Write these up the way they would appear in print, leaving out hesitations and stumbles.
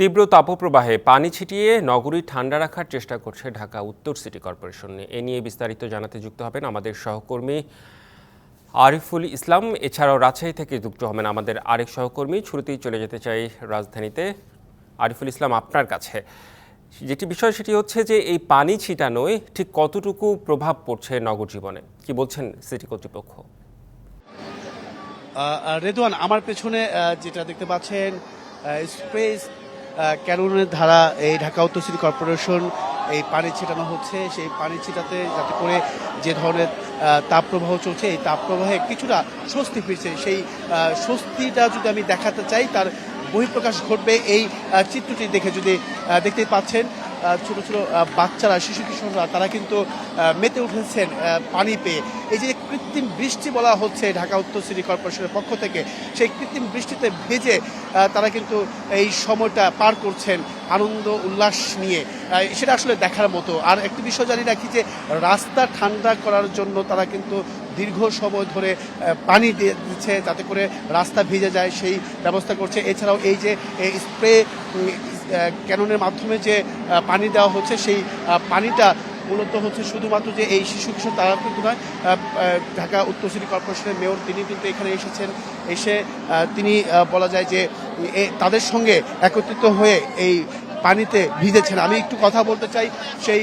তীব্র তাপপ্রবাহে পানি ছিটিয়ে নগরী ঠান্ডা রাখার চেষ্টা করছে ঢাকা উত্তর সিটি কর্পোরেশন। এ নিয়ে বিস্তারিত জানাতে যুক্ত হবেন আমাদের সহকর্মী আরিফুল ইসলাম। এছাড়াও রাজশাহী থেকে যুক্ত হবেন আমাদের আরেক সহকর্মী। শুরুতেই চলে যেতে চাই রাজধানীতে। আরিফুল ইসলাম, আপনার কাছে যেটি বিষয় সেটি হচ্ছে যে এই পানি ছিটানোয় ঠিক কতটুকু প্রভাব পড়ছে নগর জীবনে, কি বলছেন সিটি কর্তৃপক্ষ? রেদওয়ান, আমার পেছনে যেটা দেখতে পাচ্ছেন স্প্রেস ক্যানোনের ধারা এই ঢাকা উত্তর সিটি কর্পোরেশন এই পানি ছিটানো হচ্ছে। সেই পানি ছিটাতে যাতে করে যে ধরনের তাপপ্রবাহ চলছে, এই তাপপ্রবাহে কিছুটা স্বস্তি ফিরছে। সেই স্বস্তিটা যদি আমি দেখাতে চাই, তার বহিঃপ্রকাশ ঘটবে এই চিত্রটি দেখে। যদি দেখতেই পাচ্ছেন ছোট ছোট বাচ্চারা, শিশু কিশোররা, তারা কিন্তু মেতে উঠেছেন পানি পেয়ে। এই যে কৃত্রিম বৃষ্টি বলা হচ্ছে ঢাকা উত্তর সিটি কর্পোরেশনের পক্ষ থেকে, সেই কৃত্রিম বৃষ্টিতে ভেজে তারা কিন্তু এই সময়টা পার করছেন আনন্দ উল্লাস নিয়ে। সেটা আসলে দেখার মতো। আর একটি বিষয় জানি রাখি যে রাস্তা ঠান্ডা করার জন্য তারা কিন্তু দীর্ঘ সময় ধরে পানি দিচ্ছে যাতে করে রাস্তা ভিজে যায়, সেই ব্যবস্থা করছে। এছাড়াও এই যে স্প্রে ক্যাননের মাধ্যমে যে পানি দেওয়া হচ্ছে, সেই পানিটা মূলত হচ্ছে শুধুমাত্র যে এই শিশু কিশোর তারা কিন্তু নয়, ঢাকা উত্তর সিটি কর্পোরেশনের মেয়র তিনি কিন্তু এখানে এসেছেন। এসে তিনি বলা যায় যে তাদের সঙ্গে একত্রিত হয়ে এই পানিতে ভিজেছেন। আমি একটু কথা বলতে চাই সেই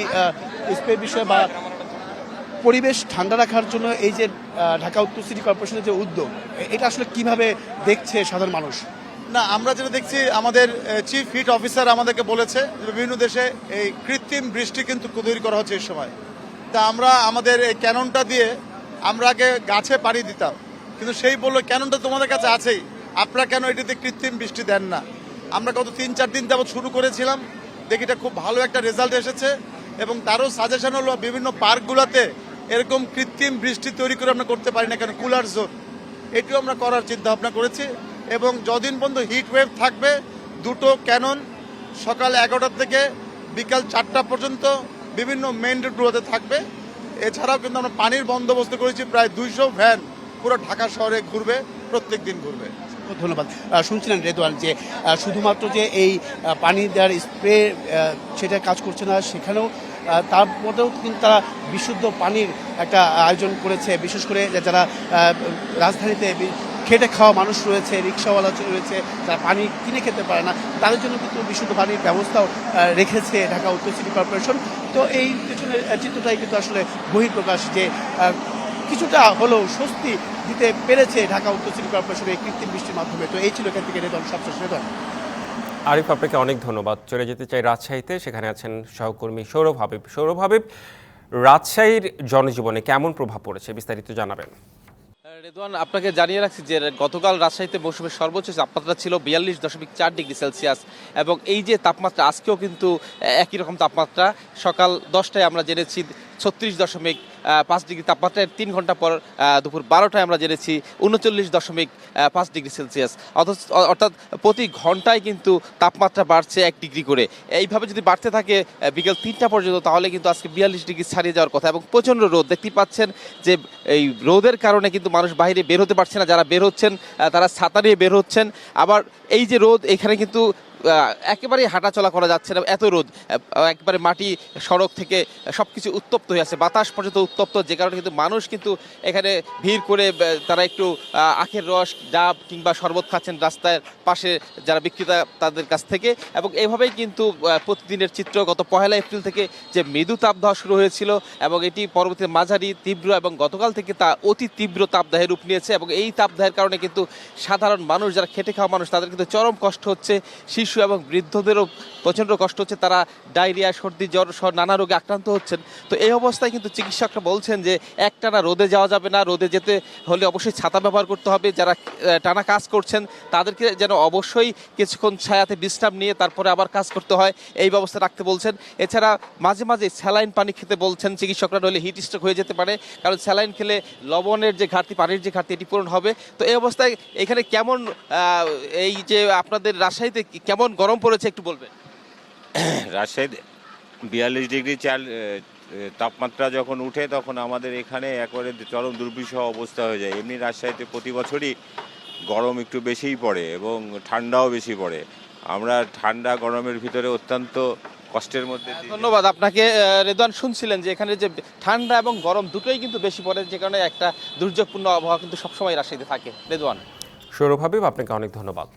স্প্রে বিষয়ে বা পরিবেশ ঠান্ডা রাখার জন্য এই যে ঢাকা উত্তর সিটি কর্পোরেশনের যে উদ্যোগ, এটা আসলে কিভাবে দেখছে সাধারণ মানুষ? না, আমরা যেটা দেখছি, আমাদের চিফ হিট অফিসার আমাদেরকে বলেছে যে বিভিন্ন দেশে এই কৃত্রিম বৃষ্টি কিন্তু তৈরি করা হচ্ছে এই সময়। তা আমরা আমাদের এই ক্যাননটা দিয়ে আমরা আগে গাছে পানি দিতাম, কিন্তু সেই বললো ক্যাননটা তোমাদের কাছে আছেই, আপনারা কেন এটিতে কৃত্রিম বৃষ্টি দেন না। আমরা গত 3-4 দিন যাবত শুরু করেছিলাম, দেখি এটা খুব ভালো একটা রেজাল্ট এসেছে। এবং তারও সাজেশন হলো বিভিন্ন পার্কগুলোতে এরকম কৃত্রিম বৃষ্টি তৈরি করে আমরা করতে পারি না কেন, কুলার জোন, এটিও আমরা করার চিন্তা ভাবনা করেছি। এবং যদিন পর্যন্ত হিট ওয়েভ থাকবে, দুটো ক্যানন সকাল 11টা থেকে বিকাল 4টা পর্যন্ত বিভিন্ন মেইন রোডগুলোতে থাকবে। এছাড়াও কিন্তু আমরা পানির বন্দোবস্ত করেছি, প্রায় 200 ভ্যান পুরো ঢাকা শহরে ঘুরবে, প্রত্যেক দিন ঘুরবে। ধন্যবাদ। শুনছিলেন রেদওয়ান যে শুধুমাত্র যে এই পানি দেওয়ার স্প্রে সেটা কাজ করছে না, সেখানেও তার মধ্যেও কিন্তু তারা বিশুদ্ধ পানির একটা আয়োজন করেছে। বিশেষ করে যারা রাজধানীতে খেটে খাওয়া মানুষ রয়েছে, রিক্সাওয়ালা রয়েছে, যারা পানি কিনে খেতে পারে না, তাদের জন্য কিন্তু বিশুদ্ধ পানির ব্যবস্থাও রেখেছে ঢাকা উত্তর সিটি কর্পোরেশন। তো এই পেছনের চিত্রটাই কিন্তু আসলে বহিঃপ্রকাশ যে কিছুটা হলেও স্বস্তি দিতে পেরেছে ঢাকা উত্তর সিটি কর্পোরেশনের এই কৃত্রিম বৃষ্টির মাধ্যমে। তো এই ছিল এখান থেকে রেদন, সবশেষ রেদন। আরিফ, আপনাকে অনেক ধন্যবাদ। চলে যেতে চাই রাজশাহীতে, সেখানে আছেন সহকর্মী সৌরভ হাবিব। সৌরভ হাবিব, রাজশাহীর জনজীবনে কেমন প্রভাব পড়েছে, বিস্তারিত জানাবেন। রেদওয়ান, আপনাকে জানিয়ে রাখছি যে গতকাল রাজশাহীতে মৌসুমের সর্বোচ্চ তাপমাত্রা ছিল 42.4 ডিগ্রি সেলসিয়াস, এবং এই যে তাপমাত্রা আজকেও কিন্তু একই রকম তাপমাত্রা। সকাল 10টায় আমরা জেনেছি 36.5 ডিগ্রি তাপমাত্রায়, 3 ঘন্টা পর দুপুর 12টায় আমরা জেনেছি 39.5 ডিগ্রি সেলসিয়াস। অর্থাৎ প্রতি ঘন্টায় কিন্তু তাপমাত্রা বাড়ছে 1 ডিগ্রি করে। এইভাবে যদি বাড়তে থাকে বিকেল 3টা পর্যন্ত, তাহলে কিন্তু আজকে 42 ডিগ্রি ছাড়িয়ে যাওয়ার কথা। এবং প্রচণ্ড রোদ দেখতে পাচ্ছেন যে এই রোদের কারণে কিন্তু মানুষ বাইরে বের হতে পারছে না। যারা বের হচ্ছেন তারা ছাতা নিয়ে বের হচ্ছেন। আবার এই যে রোদ, এখানে কিন্তু একেবারেই হাঁটাচলা করা যাচ্ছে না, এত রোদ। একবারে মাটি, সড়ক থেকে সবকিছু উত্তপ্ত হয়ে আছে, বাতাস পর্যন্ত উত্তপ্ত, যে কারণে কিন্তু মানুষ কিন্তু এখানে ভিড় করে তারা একটু আখের রস, ডাব কিংবা শরবত খাচ্ছেন রাস্তার পাশে যারা বিক্রেতা তাদের কাছ থেকে। এবং এইভাবেই কিন্তু প্রতিদিনের চিত্র। গত 1 এপ্রিল থেকে যে মৃদু তাপদাহ শুরু হয়েছিল, এবং এটি পরবর্তীতে মাঝারি, তীব্র, এবং গতকাল থেকে তা অতি তীব্র তাপদাহের রূপ নিয়েছে। এবং এই তাপদাহের কারণে কিন্তু সাধারণ মানুষ, যারা খেটে খাওয়া মানুষ, তাদের কিন্তু চরম কষ্ট হচ্ছে। শিশু এবং বৃদ্ধদেরও প্রচণ্ড কষ্ট হচ্ছে, তারা ডায়রিয়া, সর্দি, জ্বর সহ নানা রোগে আক্রান্ত হচ্ছেন। তো এই অবস্থায় কিন্তু চিকিৎসকরা বলছেন যে একটানা রোদে যাওয়া যাবে না, রোদে যেতে হলে অবশ্যই ছাতা ব্যবহার করতে হবে। যারা টানা কাজ করছেন তাদেরকে যেন অবশ্যই কিছুক্ষণ ছায়াতে বিশ্রাম নিয়ে তারপরে আবার কাজ করতে হয়, এই ব্যবস্থা রাখতে বলছেন। এছাড়া মাঝে মাঝে স্যালাইন পানি খেতে বলছেন চিকিৎসকরা, নইলে হিট স্ট্রোক হয়ে যেতে পারে, কারণ স্যালাইন খেলে লবণের যে ঘাটতি, পানির যে ঘাটতি, এটি পূরণ হবে। তো এই অবস্থায় এখানে কেমন, এই যে আপনাদের রাজশাহীতে কেমন গরম পড়েছে একটু বলবেন? রাজশাহীতে 42 ডিগ্রি তাপমাত্রা যখন উঠে, তখন আমাদের এখানে একবারে চরম দুর্বিষহ অবস্থা হয়ে যায়। এমনি রাজশাহীতে প্রতি বছরই গরম একটু বেশিই পড়ে এবং ঠান্ডাও বেশি পড়ে। আমরা ঠান্ডা গরমের ভিতরে অত্যন্ত কষ্টের মধ্যে দিয়ে ধন্যবাদ আপনাকে। রেদওয়ান, শুনছিলেন যে এখানে যে ঠান্ডা এবং গরম দুটোই কিন্তু বেশি পড়ে, যে কারণে একটা দুর্যোগপূর্ণ আবহাওয়া কিন্তু সবসময় রাজশাহীতে থাকে। রেদওয়ান। সৌরভ হাবিব, আপনাকে অনেক ধন্যবাদ।